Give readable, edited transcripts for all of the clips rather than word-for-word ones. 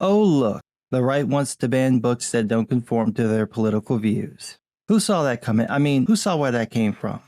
Oh, look, the right wants to ban books that don't conform to their political views. Who saw that coming? I mean, who saw where that came from?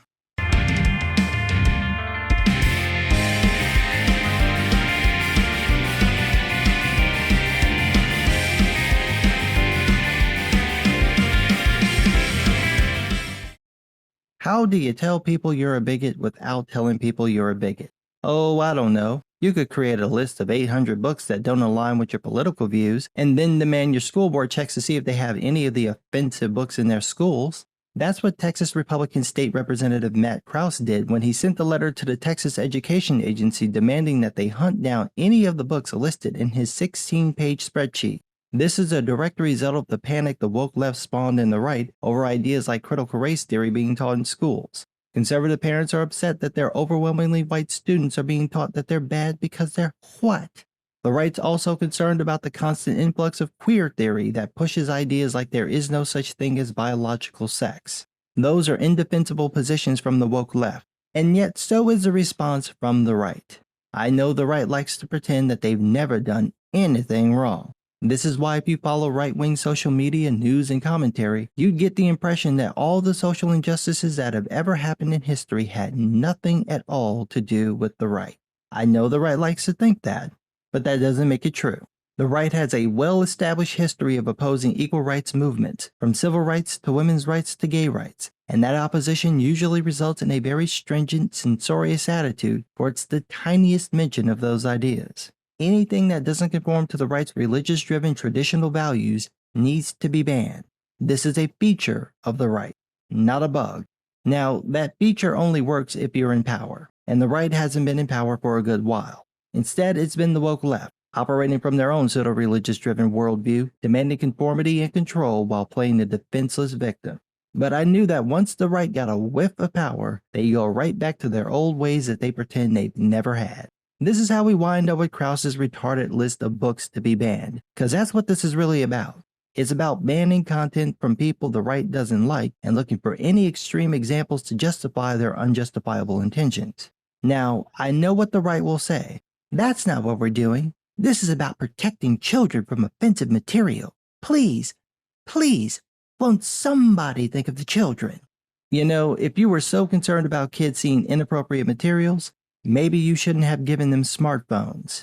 How do you tell people you're a bigot without telling people you're a bigot? Oh, I don't know. You could create a list of 800 books that don't align with your political views, and then demand your school board checks to see if they have any of the offensive books in their schools. That's what Texas Republican State Representative Matt Krause did when he sent a letter to the Texas Education Agency demanding that they hunt down any of the books listed in his 16-page spreadsheet. This is a direct result of the panic the woke left spawned in the right over ideas like critical race theory being taught in schools. Conservative parents are upset that their overwhelmingly white students are being taught that they're bad because they're what? The right's also concerned about the constant influx of queer theory that pushes ideas like there is no such thing as biological sex. Those are indefensible positions from the woke left, and yet so is the response from the right. I know the right likes to pretend that they've never done anything wrong. This is why if you follow right-wing social media, news, and commentary, you'd get the impression that all the social injustices that have ever happened in history had nothing at all to do with the right. I know the right likes to think that, but that doesn't make it true. The right has a well-established history of opposing equal rights movements, from civil rights to women's rights to gay rights, and that opposition usually results in a very stringent, censorious attitude towards the tiniest mention of those ideas. Anything that doesn't conform to the right's religious-driven traditional values needs to be banned. This is a feature of the right, not a bug. Now, that feature only works if you're in power, and the right hasn't been in power for a good while. Instead, it's been the woke left, operating from their own pseudo-religious-driven worldview, demanding conformity and control while playing the defenseless victim. But I knew that once the right got a whiff of power, they go right back to their old ways that they pretend they've never had. This is how we wind up with Krause's retarded list of books to be banned, because that's what this is really about. It's about banning content from people the right doesn't like and looking for any extreme examples to justify their unjustifiable intentions. Now, I know what the right will say. That's not what we're doing. This is about protecting children from offensive material. Please, won't somebody think of the children? You know, if you were so concerned about kids seeing inappropriate materials, maybe you shouldn't have given them smartphones.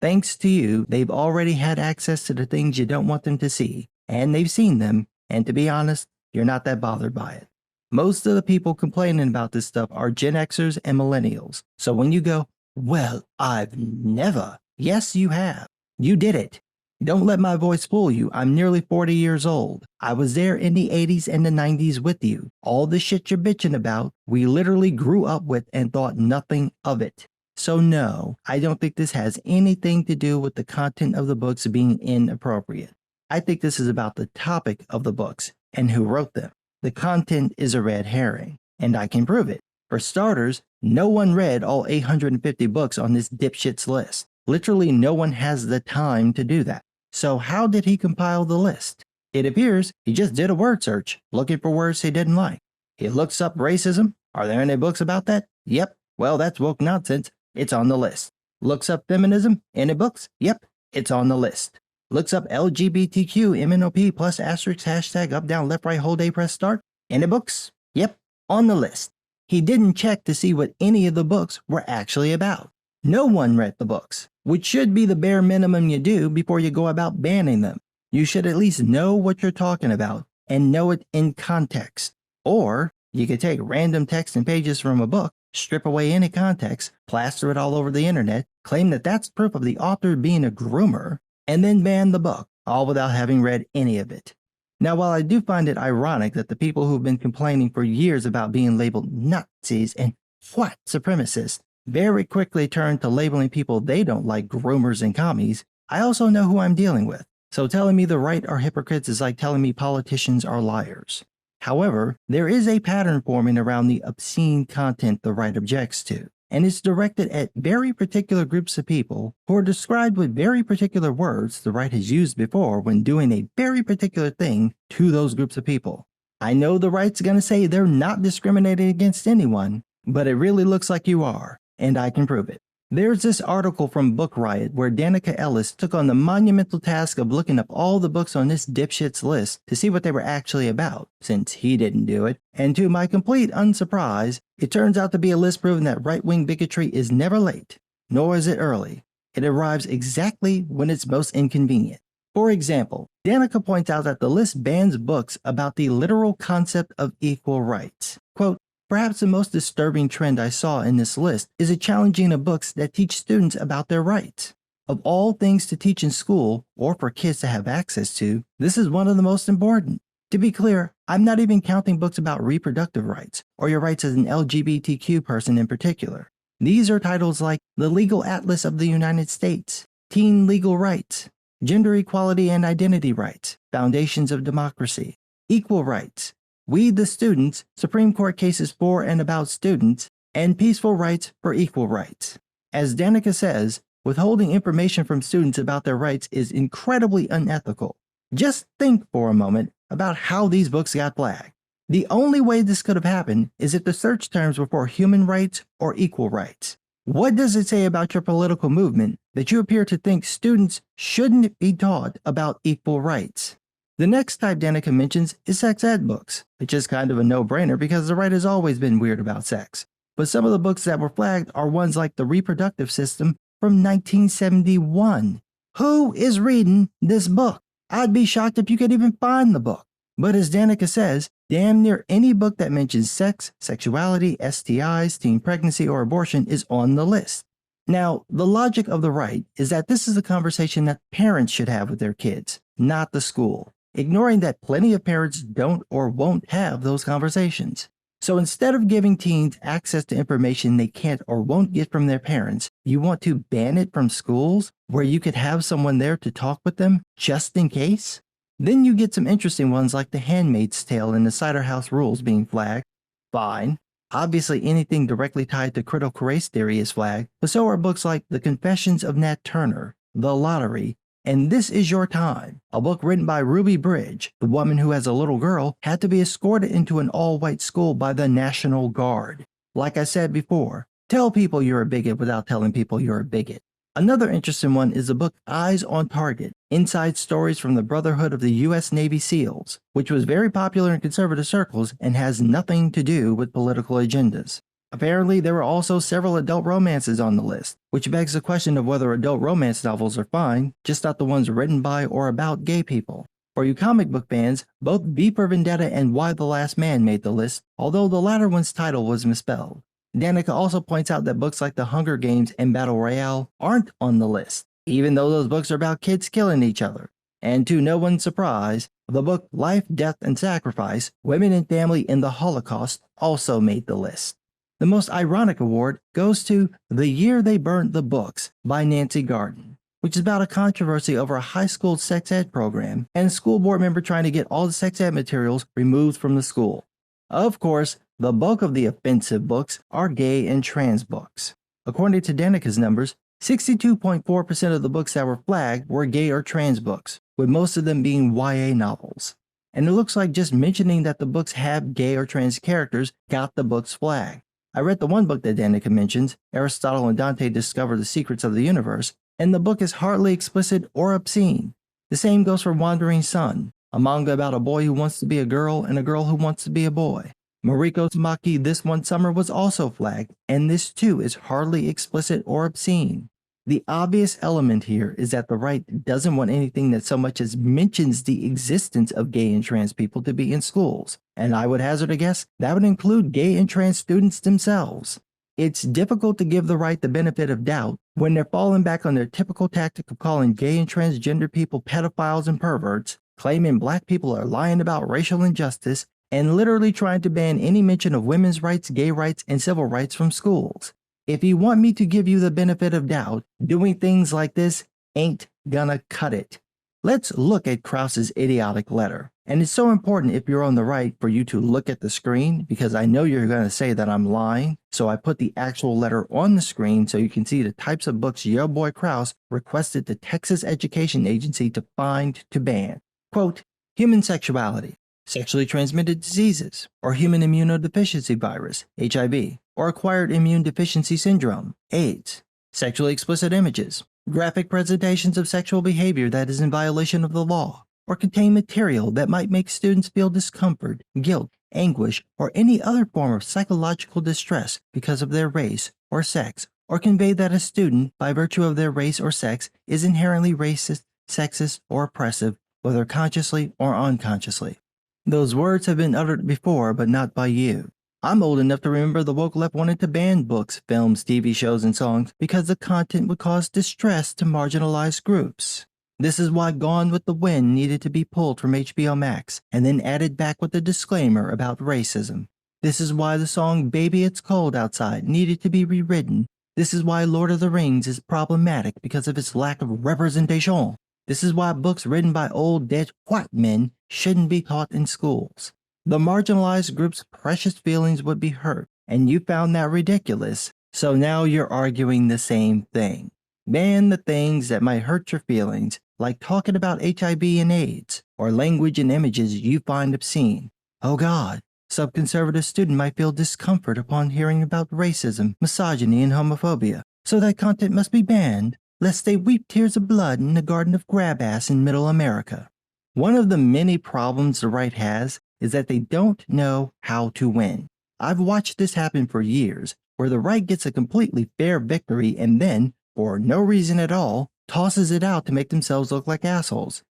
Thanks to you, they've already had access to the things you don't want them to see, and they've seen them, and to be honest, you're not that bothered by it. Most of the people complaining about this stuff are Gen Xers and Millennials, so when you go, well, I've never, yes you have. You did it. Don't let my voice fool you. I'm nearly 40 years old. I was there in the 80s and the 90s with you. All the shit you're bitching about, we literally grew up with and thought nothing of it. So no, I don't think this has anything to do with the content of the books being inappropriate. I think this is about the topic of the books and who wrote them. The content is a red herring, and I can prove it. For starters, no one read all 850 books on this dipshit's list. Literally no one has the time to do that. So how did he compile the list? It appears he just did a word search, looking for words he didn't like. He looks up racism. Are there any books about that? Yep. Well, that's woke nonsense. It's on the list. Looks up feminism. Any books? Yep. It's on the list. Looks up LGBTQ, MNOP plus asterisk hashtag up down left right whole day press start. Any books? Yep. On the list. He didn't check to see what any of the books were actually about. No one read the books, which should be the bare minimum you do before you go about banning them. You should at least know what you're talking about and know it in context. Or you could take random text and pages from a book, strip away any context, plaster it all over the internet, claim that that's proof of the author being a groomer, and then ban the book, all without having read any of it. Now, while I do find it ironic that the people who've been complaining for years about being labeled Nazis and white supremacists very quickly turn to labeling people they don't like groomers and commies, I also know who I'm dealing with. So telling me the right are hypocrites is like telling me politicians are liars. However, there is a pattern forming around the obscene content the right objects to, and it's directed at very particular groups of people who are described with very particular words the right has used before when doing a very particular thing to those groups of people. I know the right's gonna say they're not discriminating against anyone, but it really looks like you are. And I can prove it. There's this article from Book Riot where Danica Ellis took on the monumental task of looking up all the books on this dipshit's list to see what they were actually about, since he didn't do it, and to my complete unsurprise, it turns out to be a list proving that right-wing bigotry is never late, nor is it early. It arrives exactly when it's most inconvenient. For example, Danica points out that the list bans books about the literal concept of equal rights. Quote, "Perhaps the most disturbing trend I saw in this list is a challenging of books that teach students about their rights. Of all things to teach in school, or for kids to have access to, this is one of the most important. To be clear, I'm not even counting books about reproductive rights, or your rights as an LGBTQ person in particular. These are titles like The Legal Atlas of the United States, Teen Legal Rights, Gender Equality and Identity Rights, Foundations of Democracy, Equal Rights, We the Students, Supreme Court Cases for and about students, and Peaceful Rights for Equal Rights." As Danica says, withholding information from students about their rights is incredibly unethical. Just think for a moment about how these books got flagged. The only way this could have happened is if the search terms were for human rights or equal rights. What does it say about your political movement that you appear to think students shouldn't be taught about equal rights? The next type Danica mentions is sex ed books, which is kind of a no-brainer because the right has always been weird about sex. But some of the books that were flagged are ones like The Reproductive System from 1971. Who is reading this book? I'd be shocked if you could even find the book. But as Danica says, damn near any book that mentions sex, sexuality, STIs, teen pregnancy, or abortion is on the list. Now, the logic of the right is that this is a conversation that parents should have with their kids, not the school, ignoring that plenty of parents don't or won't have those conversations. So instead of giving teens access to information they can't or won't get from their parents, you want to ban it from schools where you could have someone there to talk with them just in case? Then you get some interesting ones like The Handmaid's Tale and the Cider House Rules being flagged. Fine. Obviously anything directly tied to critical race theory is flagged, but so are books like The Confessions of Nat Turner, The Lottery, and This Is Your Time, a book written by Ruby Bridge. The woman who has a little girl had to be escorted into an all-white school by the National Guard. Like I said before, tell people you're a bigot without telling people you're a bigot. Another interesting one is the book Eyes on Target, Inside Stories from the Brotherhood of the U.S. Navy SEALs, which was very popular in conservative circles and has nothing to do with political agendas. Apparently, there were also several adult romances on the list, which begs the question of whether adult romance novels are fine, just not the ones written by or about gay people. For you comic book fans, both V for Vendetta and Y the Last Man made the list, although the latter one's title was misspelled. Danica also points out that books like The Hunger Games and Battle Royale aren't on the list, even though those books are about kids killing each other. And to no one's surprise, the book Life, Death, and Sacrifice, Women and Family in the Holocaust also made the list. The most ironic award goes to The Year They Burned the Books by Nancy Garden, which is about a controversy over a high school sex ed program and a school board member trying to get all the sex ed materials removed from the school. Of course, the bulk of the offensive books are gay and trans books. According to Danica's numbers, 62.4% of the books that were flagged were gay or trans books, with most of them being YA novels. And it looks like just mentioning that the books have gay or trans characters got the books flagged. I read the one book that Danica mentions, Aristotle and Dante Discover the Secrets of the Universe, and the book is hardly explicit or obscene. The same goes for Wandering Sun, a manga about a boy who wants to be a girl and a girl who wants to be a boy. Mariko Tamaki This One Summer was also flagged, and this too is hardly explicit or obscene. The obvious element here is that the right doesn't want anything that so much as mentions the existence of gay and trans people to be in schools, and I would hazard a guess that would include gay and trans students themselves. It's difficult to give the right the benefit of doubt when they're falling back on their typical tactic of calling gay and transgender people pedophiles and perverts, claiming black people are lying about racial injustice, and literally trying to ban any mention of women's rights, gay rights, and civil rights from schools. If you want me to give you the benefit of doubt, doing things like this ain't gonna cut it. Let's look at Krause's idiotic letter. And it's so important if you're on the right for you to look at the screen because I know you're going to say that I'm lying. So I put the actual letter on the screen so you can see the types of books your boy Krause requested the Texas Education Agency to find to ban. Quote, human sexuality, sexually transmitted diseases, or human immunodeficiency virus, HIV, or acquired immune deficiency syndrome, AIDS, sexually explicit images, graphic presentations of sexual behavior that is in violation of the law, or contain material that might make students feel discomfort, guilt, anguish, or any other form of psychological distress because of their race or sex, or convey that a student, by virtue of their race or sex, is inherently racist, sexist, or oppressive, whether consciously or unconsciously. Those words have been uttered before, but not by you. I'm old enough to remember the woke left wanted to ban books, films, TV shows, and songs because the content would cause distress to marginalized groups. This is why Gone with the Wind needed to be pulled from HBO Max and then added back with a disclaimer about racism. This is why the song Baby It's Cold Outside needed to be rewritten. This is why Lord of the Rings is problematic because of its lack of representation. This is why books written by old dead white men shouldn't be taught in schools. The marginalized group's precious feelings would be hurt, and you found that ridiculous, so now you're arguing the same thing. Ban the things that might hurt your feelings, like talking about HIV and AIDS, or language and images you find obscene. Oh God, some conservative student might feel discomfort upon hearing about racism, misogyny, and homophobia, so that content must be banned, lest they weep tears of blood in the garden of grab-ass in Middle America. One of the many problems the right has is that they don't know how to win. I've watched this happen for years, where the right gets a completely fair victory and then, for no reason at all, tosses it out to make themselves look like assholes.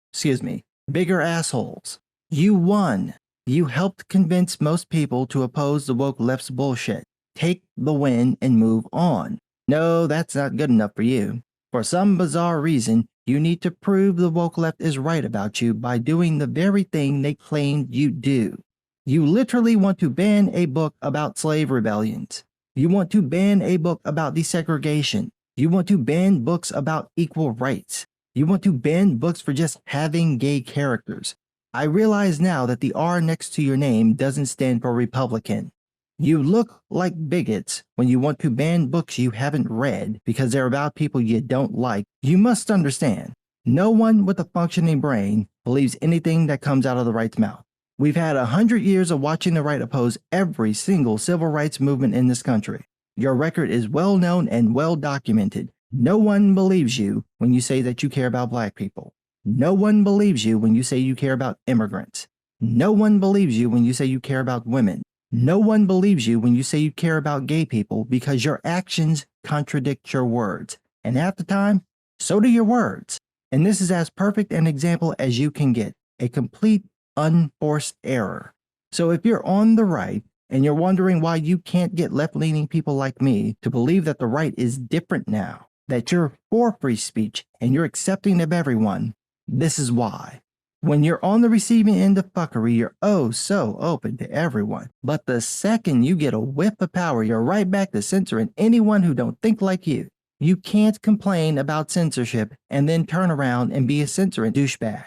Bigger assholes. You won. You helped convince most people to oppose the woke left's bullshit. Take the win and move on. No, that's not good enough for you. For some bizarre reason, you need to prove the woke left is right about you by doing the very thing they claimed you do. You literally want to ban a book about slave rebellions. You want to ban a book about desegregation. You want to ban books about equal rights. You want to ban books for just having gay characters. I realize now that the R next to your name doesn't stand for Republican. You look like bigots when you want to ban books you haven't read because they're about people you don't like. You must understand, no one with a functioning brain believes anything that comes out of the right's mouth. We've had 100 years of watching the right oppose every single civil rights movement in this country. Your record is well known and well documented. No one believes you when you say that you care about black people. No one believes you when you say you care about immigrants. No one believes you when you say you care about women. No one believes you when you say you care about gay people because your actions contradict your words. And half the time, so do your words. And this is as perfect an example as you can get. A complete unforced error. So if you're on the right and you're wondering why you can't get left-leaning people like me to believe that the right is different now, that you're for free speech and you're accepting of everyone, this is why. When you're on the receiving end of fuckery, you're oh so open to everyone. But the second you get a whiff of power, you're right back to censoring anyone who don't think like you. You can't complain about censorship and then turn around and be a censoring douchebag.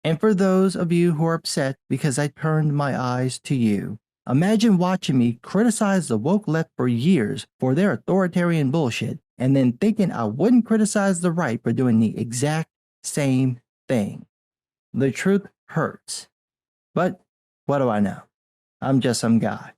And for those of you who are upset because I turned my eyes to you, imagine watching me criticize the woke left for years for their authoritarian bullshit and then thinking I wouldn't criticize the right for doing the exact same thing. The truth hurts. But what do I know? I'm just some guy.